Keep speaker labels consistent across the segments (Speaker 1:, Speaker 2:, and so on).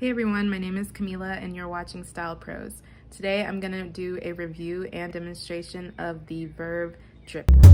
Speaker 1: Hey everyone, my name is Camila and you're watching Style Prose. Today I'm going to do a review and demonstration of the Verve Dripkit.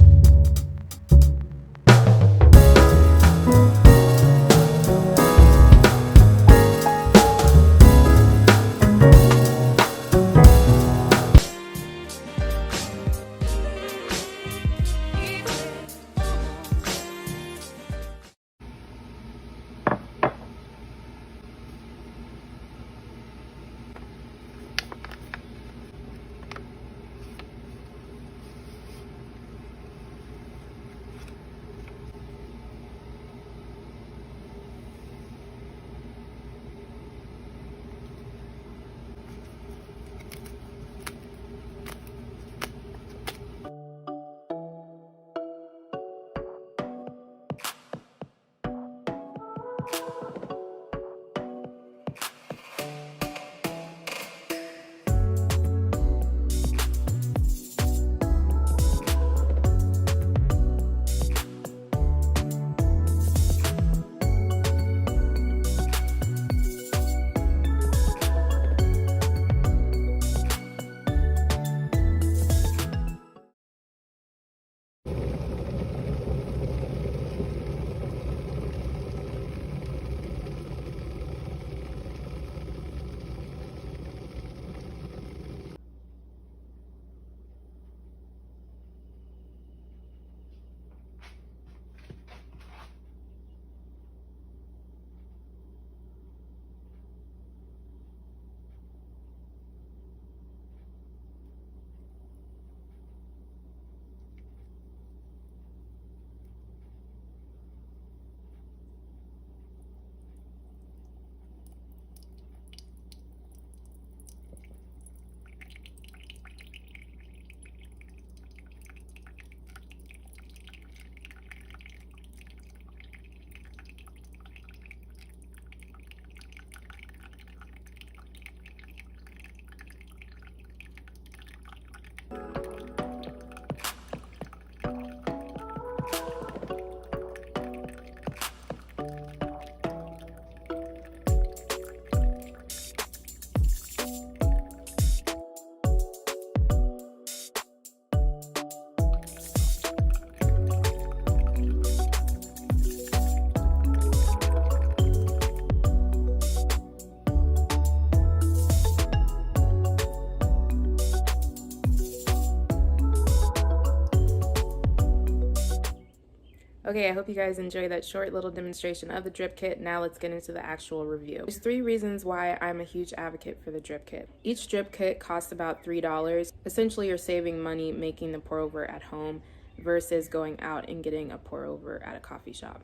Speaker 1: Okay, I hope you guys enjoyed that short little demonstration of the drip kit. Now let's get into the actual review. There's 3 reasons why I'm a huge advocate for the drip kit. Each drip kit costs about $3. Essentially, you're saving money making the pour over at home versus going out and getting a pour over at a coffee shop.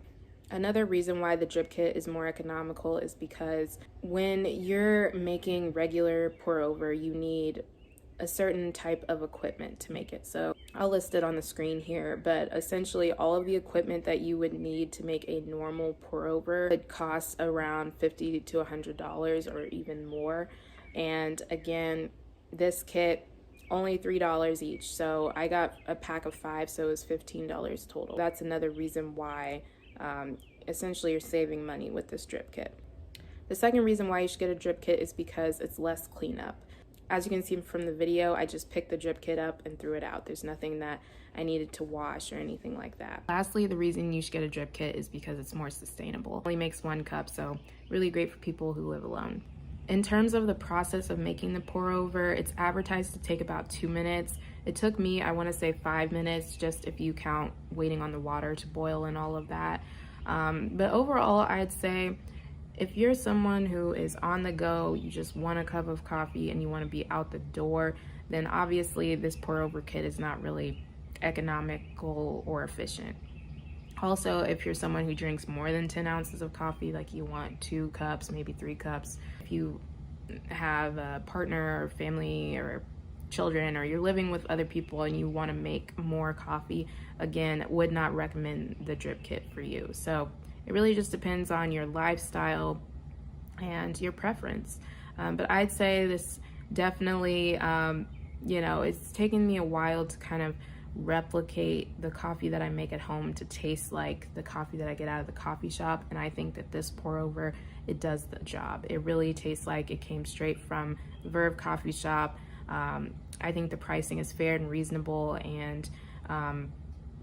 Speaker 1: Another reason why the drip kit is more economical is because when you're making regular pour over, you need a certain type of equipment to make it. So I'll list it on the screen here, but essentially all of the equipment that you would need to make a normal pour over could cost around $50 to $100 or even more. And again, this kit only $3 each. So I got a pack of 5, so it was $15 total. That's another reason why essentially you're saving money with this drip kit. The second reason why you should get a drip kit is because it's less cleanup. As you can see from the video, I just picked the drip kit up and threw it out. There's nothing that I needed to wash or anything like that. Lastly, the reason you should get a drip kit is because it's more sustainable. It only makes 1 cup, so really great for people who live alone. In terms of the process of making the pour over, it's advertised to take about 2 minutes. It took me, I want to say 5 minutes, just if you count waiting on the water to boil and all of that. But overall, I'd say if you're someone who is on the go, you just want a cup of coffee and you want to be out the door, then obviously this pour over kit is not really economical or efficient. Also, if you're someone who drinks more than 10 ounces of coffee, like you want 2 cups, maybe 3 cups, if you have a partner or family or children, or you're living with other people and you want to make more coffee, again, would not recommend the drip kit for you. So it really just depends on your lifestyle and your preference. But I'd say this definitely, it's taken me a while to kind of replicate the coffee that I make at home to taste like the coffee that I get out of the coffee shop, and I think that this pour over, it does the job. It really tastes like it came straight from Verve coffee shop. I think the pricing is fair and reasonable, and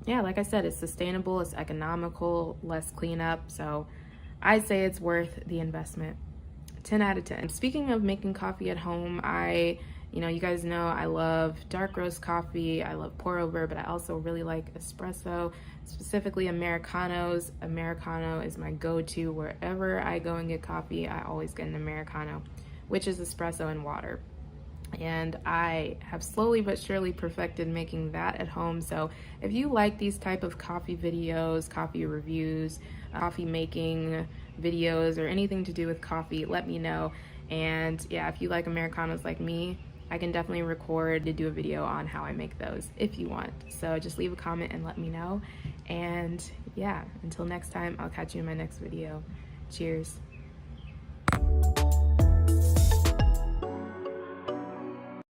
Speaker 1: yeah, like I said, it's sustainable, it's economical, less cleanup, so I'd say it's worth the investment. 10 out of 10. Speaking of making coffee at home, you guys know I love dark roast coffee, I love pour over, but I also really like espresso, specifically Americanos. Americano is my go-to. Wherever I go and get coffee, I always get an Americano, which is espresso and water. And I have slowly but surely perfected making that at home. So if you like these type of coffee videos, coffee reviews, coffee making videos, or anything to do with coffee, let me know. And yeah, if you like Americanos like me, I can definitely record to do a video on how I make those if you want. So just leave a comment and let me know. And yeah, until next time, I'll catch you in my next video. Cheers.